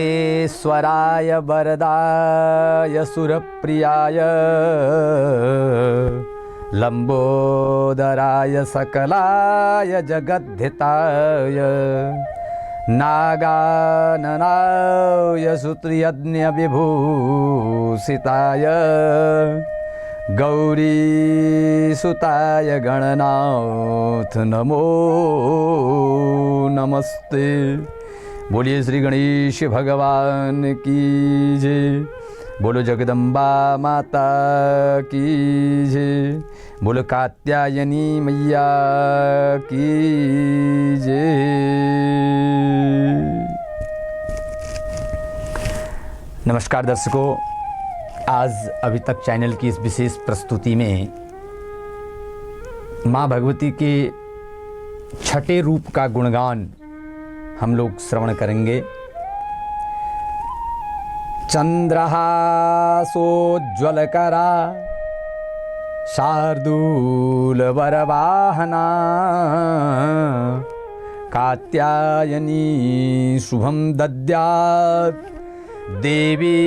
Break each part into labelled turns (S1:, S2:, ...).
S1: विघ्नेश्वराय वरदाय सुरप्रियाय लंबोदराय सकलाय जगद्धिताय नागाननाय सुत्रयज्ञ विभूषिताय गौरीसुताय गणनाथ नमो नमस्ते। बोलिए श्री गणेश भगवान की जय। बोलो जगदम्बा माता की जय। बोलो कात्यायनी मैया की जय। नमस्कार दर्शकों, आज अभी तक चैनल की इस विशेष प्रस्तुति में माँ भगवती के छठे रूप का गुणगान हम लोग श्रवण करेंगे। चंद्रहासोज्ज्वलकरा शार्दूल वरवाहना कात्यायनी शुभम दद्यात् देवी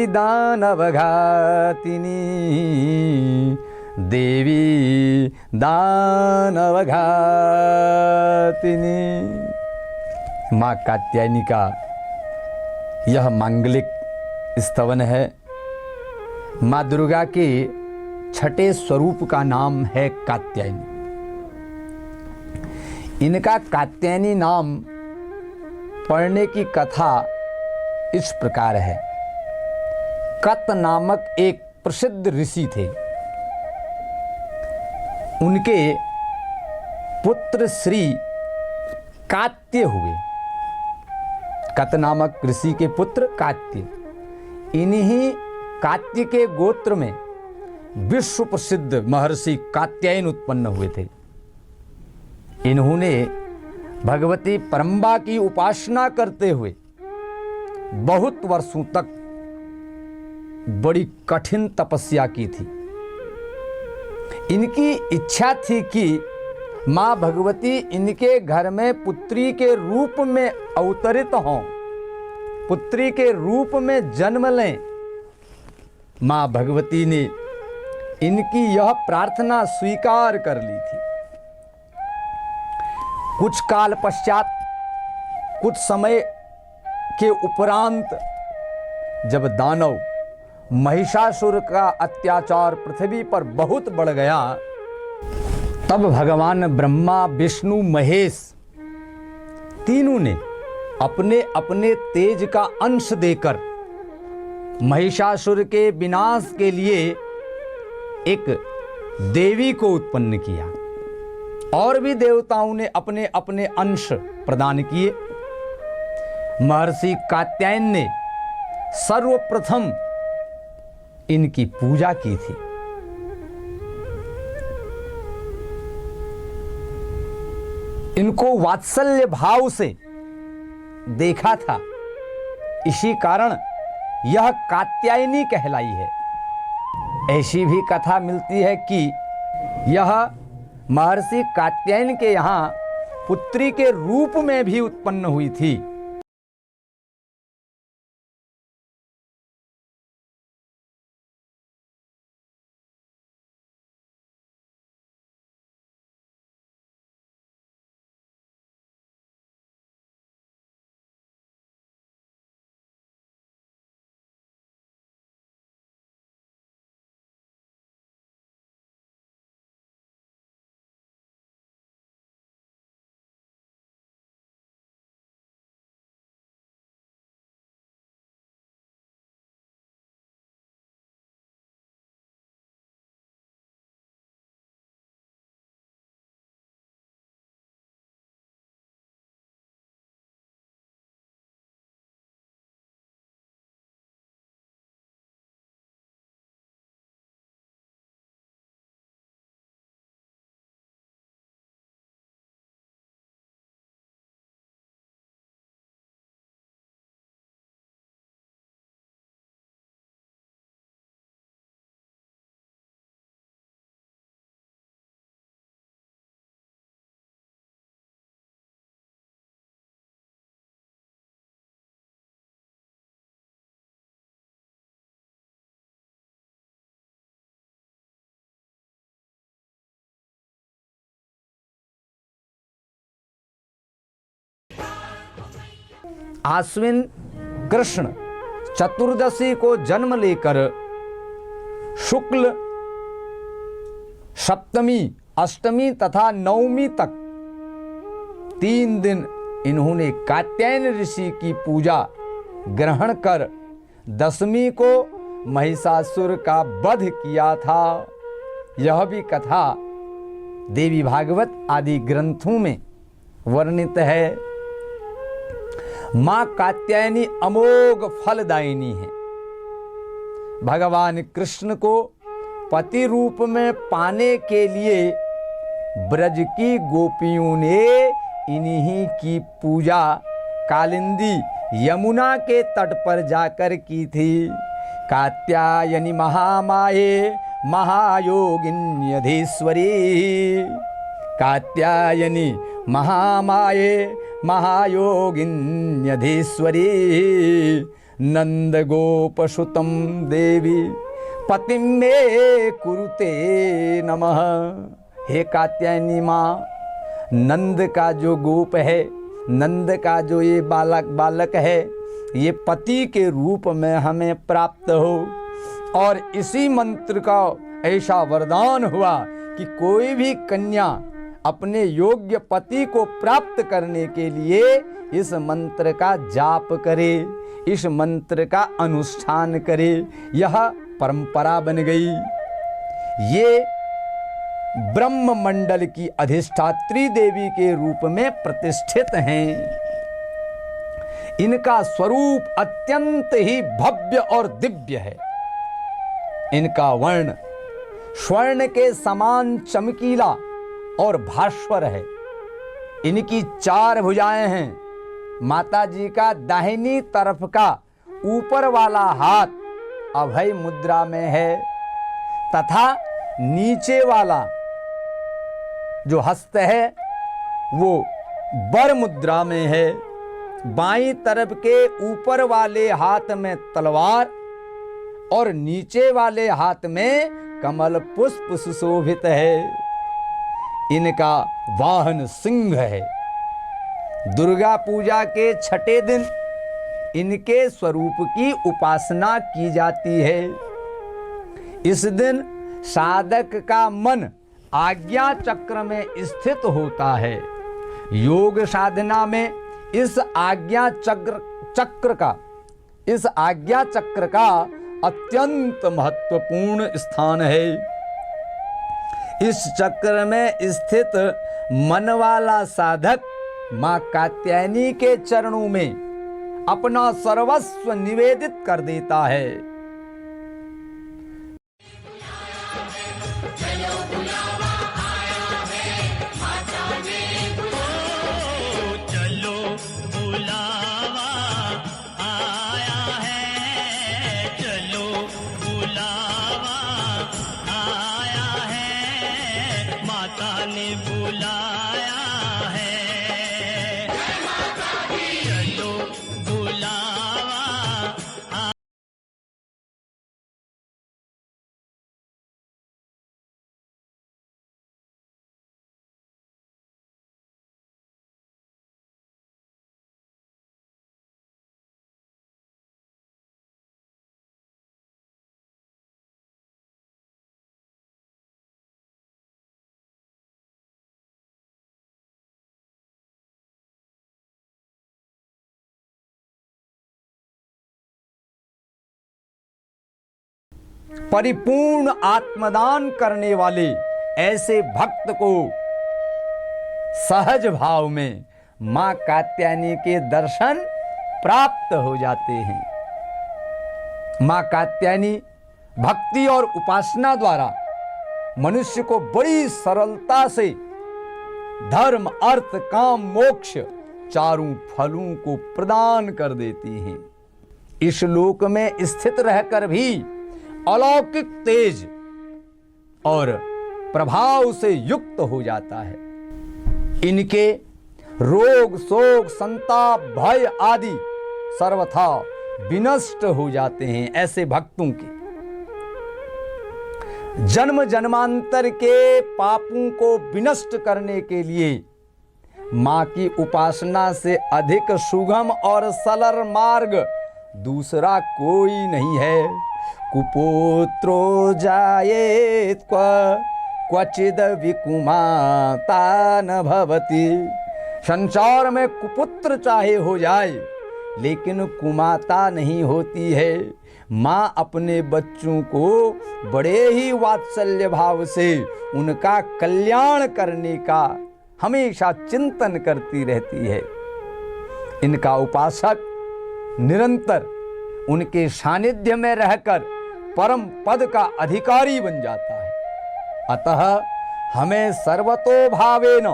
S1: दानवघातिनी देवी दानवघातिनी। माँ कात्यायनी का यह मांगलिक स्तवन है। माँ दुर्गा के छठे स्वरूप का नाम है कात्यायनी। इनका कात्यायनी नाम पढ़ने की कथा इस प्रकार है। कत नामक एक प्रसिद्ध ऋषि थे। उनके पुत्र श्री कात्य हुए। कत नामक ऋषि के पुत्र कात्य, इन्हीं कात्य के गोत्र में विश्व प्रसिद्ध महर्षि कात्यायन उत्पन्न हुए थे। इन्होंने भगवती परम्बा की उपासना करते हुए बहुत वर्षों तक बड़ी कठिन तपस्या की थी। इनकी इच्छा थी कि माँ भगवती इनके घर में पुत्री के रूप में अवतरित हों, पुत्री के रूप में जन्म लें। माँ भगवती ने इनकी यह प्रार्थना स्वीकार कर ली थी। कुछ काल पश्चात, कुछ समय के उपरांत, जब दानव महिषासुर का अत्याचार पृथ्वी पर बहुत बढ़ गया, तब भगवान ब्रह्मा विष्णु महेश तीनों ने अपने अपने तेज का अंश देकर महिषासुर के विनाश के लिए एक देवी को उत्पन्न किया। और भी देवताओं ने अपने अपने अंश प्रदान किए। महर्षि कात्यायन ने सर्वप्रथम इनकी पूजा की थी। इनको वात्सल्य भाव से देखा था, इसी कारण यह कात्यायनी कहलाई है। ऐसी भी कथा मिलती है कि यह महर्षि कात्यायन के यहाँ पुत्री के रूप में भी उत्पन्न हुई थी। आश्विन कृष्ण चतुर्दशी को जन्म लेकर शुक्ल सप्तमी, अष्टमी तथा नवमी तक 3 दिन इन्होंने कात्यायन ऋषि की पूजा ग्रहण कर दशमी को महिषासुर का वध किया था। यह भी कथा देवी भागवत आदि ग्रंथों में वर्णित है। मां कात्यायनी अमोघ फलदायिनी है। भगवान कृष्ण को पति रूप में पाने के लिए ब्रज की गोपियों ने इन्हीं की पूजा कालिंदी यमुना के तट पर जाकर की थी। कात्यायनी महामाये महायोगिन्यधीश्वरी, कात्यायनी महामाये महायोगिन्यधीश्वरी, नंद गोपसुतं देवी पतिं मे कुरुते नमः। हे कात्यायनी माँ, नंद का जो गोप है, नंद का जो ये बालक है, ये पति के रूप में हमें प्राप्त हो। और इसी मंत्र का ऐसा वरदान हुआ कि कोई भी कन्या अपने योग्य पति को प्राप्त करने के लिए इस मंत्र का जाप करे, इस मंत्र का अनुष्ठान करे। यह परंपरा बन गई। ये ब्रह्म मंडल की अधिष्ठात्री देवी के रूप में प्रतिष्ठित हैं। इनका स्वरूप अत्यंत ही भव्य और दिव्य है। इनका वर्ण स्वर्ण के समान चमकीला और भास्वर है। इनकी 4 भुजाएं हैं। माता जी का दाहिनी तरफ का ऊपर वाला हाथ अभय मुद्रा में है तथा नीचे वाला जो हस्त है वो वर मुद्रा में है। बाईं तरफ के ऊपर वाले हाथ में तलवार और नीचे वाले हाथ में कमल पुष्प सुशोभित है। इनका वाहन सिंह है। दुर्गा पूजा के 6ठे दिन इनके स्वरूप की उपासना की जाती है। इस दिन साधक का मन आज्ञा चक्र में स्थित होता है। योग साधना में इस आज्ञा चक्र का अत्यंत महत्वपूर्ण स्थान है। इस चक्र में स्थित मन वाला साधक मां कात्यायनी के चरणों में अपना सर्वस्व निवेदित कर देता है। परिपूर्ण आत्मदान करने वाले ऐसे भक्त को सहज भाव में मां कात्यायनी के दर्शन प्राप्त हो जाते हैं। मां कात्यायनी भक्ति और उपासना द्वारा मनुष्य को बड़ी सरलता से धर्म, अर्थ, काम, मोक्ष चारों फलों को प्रदान कर देती हैं। इस लोक में स्थित रहकर भी अलौकिक तेज और प्रभाव से युक्त हो जाता है। इनके रोग, शोक, संताप, भय आदि सर्वथा विनष्ट हो जाते हैं। ऐसे भक्तों के जन्म जन्मांतर के पापों को विनष्ट करने के लिए माँ की उपासना से अधिक सुगम और सरल मार्ग दूसरा कोई नहीं है। कुपुत्रो जायेत क्वचिद विकुमाता न भवति। संसार में कुपुत्र चाहे हो जाए लेकिन कुमाता नहीं होती है। माँ अपने बच्चों को बड़े ही वात्सल्य भाव से उनका कल्याण करने का हमेशा चिंतन करती रहती है। इनका उपासक निरंतर उनके सानिध्य में रहकर परम पद का अधिकारी बन जाता है। अतः हमें सर्वतो भावेन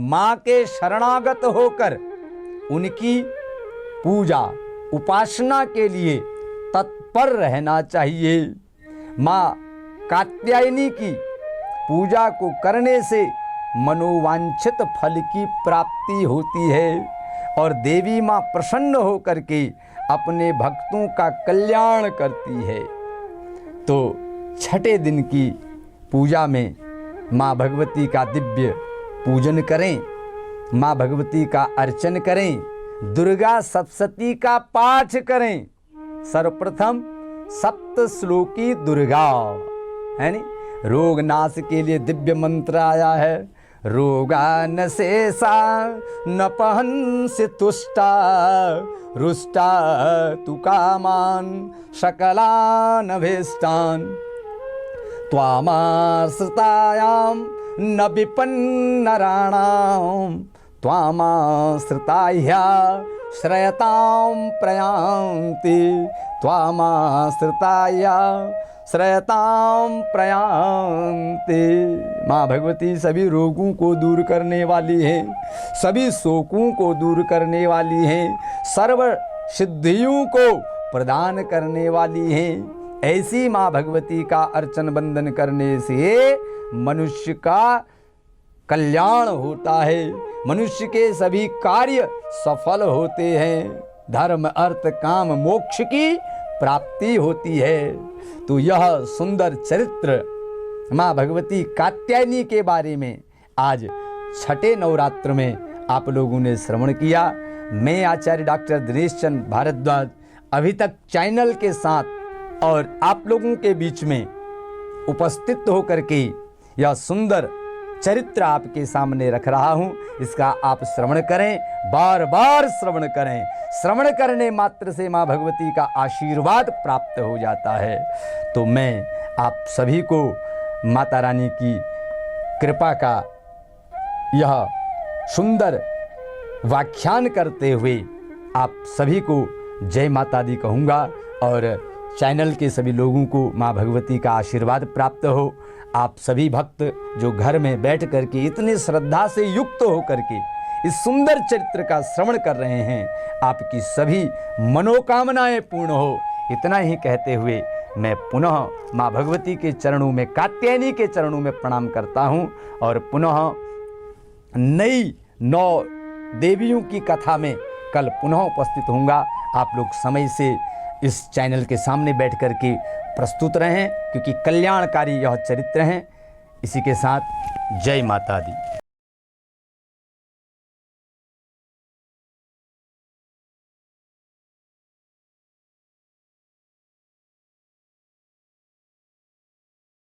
S1: माँ के शरणागत होकर उनकी पूजा उपासना के लिए तत्पर रहना चाहिए। माँ कात्यायनी की पूजा को करने से मनोवांछित फल की प्राप्ति होती है और देवी माँ प्रसन्न होकर के अपने भक्तों का कल्याण करती है। तो छठे दिन की पूजा में माँ भगवती का दिव्य पूजन करें, माँ भगवती का अर्चन करें, दुर्गा सप्तशती का पाठ करें। सर्वप्रथम सप्त श्लोकी दुर्गा है नी, रोग नाश के लिए दिव्य मंत्र आया है। रोगा न शेषा न पहंसि तुष्टा रुष्टा तु कामान सकलान अभीष्टान त्वामाश्रितायां न विपन्नराणां त्वामाश्रिताह्या श्रयतां प्रयान्ति त्वामाश्रिताया श्रयतां प्रयान्ति। माँ भगवती सभी रोगों को दूर करने वाली हैं, सभी शोकों को दूर करने वाली हैं, सर्व सिद्धियों को प्रदान करने वाली हैं। ऐसी माँ भगवती का अर्चन बंदन करने से मनुष्य का कल्याण होता है, मनुष्य के सभी कार्य सफल होते हैं, धर्म अर्थ काम मोक्ष की प्राप्ति होती है। तो यह सुंदर चरित्र माँ भगवती कात्यायनी के बारे में आज छठे नवरात्र में आप लोगों ने श्रवण किया। मैं आचार्य डॉक्टर दिनेश चंद्र भारद्वाज अभी तक चैनल के साथ और आप लोगों के बीच में उपस्थित होकर के यह सुंदर चरित्र आपके सामने रख रहा हूँ। इसका आप श्रवण करें, बार बार श्रवण करें। श्रवण करने मात्र से माँ भगवती का आशीर्वाद प्राप्त हो जाता है। तो मैं आप सभी को माता रानी की कृपा का यह सुंदर व्याख्यान करते हुए आप सभी को जय माता दी कहूँगा और चैनल के सभी लोगों को माँ भगवती का आशीर्वाद प्राप्त हो। आप सभी भक्त जो घर में बैठ करके इतने श्रद्धा से युक्त होकर के इस सुंदर चरित्र का श्रवण कर रहे हैं, आपकी सभी मनोकामनाएं पूर्ण हो। इतना ही कहते हुए मैं पुनः माँ भगवती के चरणों में, कात्यायनी के चरणों में प्रणाम करता हूँ और पुनः नई 9 देवियों की कथा में कल पुनः उपस्थित होऊंगा। आप लोग समय से इस चैनल के सामने बैठ कर के प्रस्तुत रहें, क्योंकि कल्याणकारी यह चरित्र हैं। इसी के साथ जय माता दी।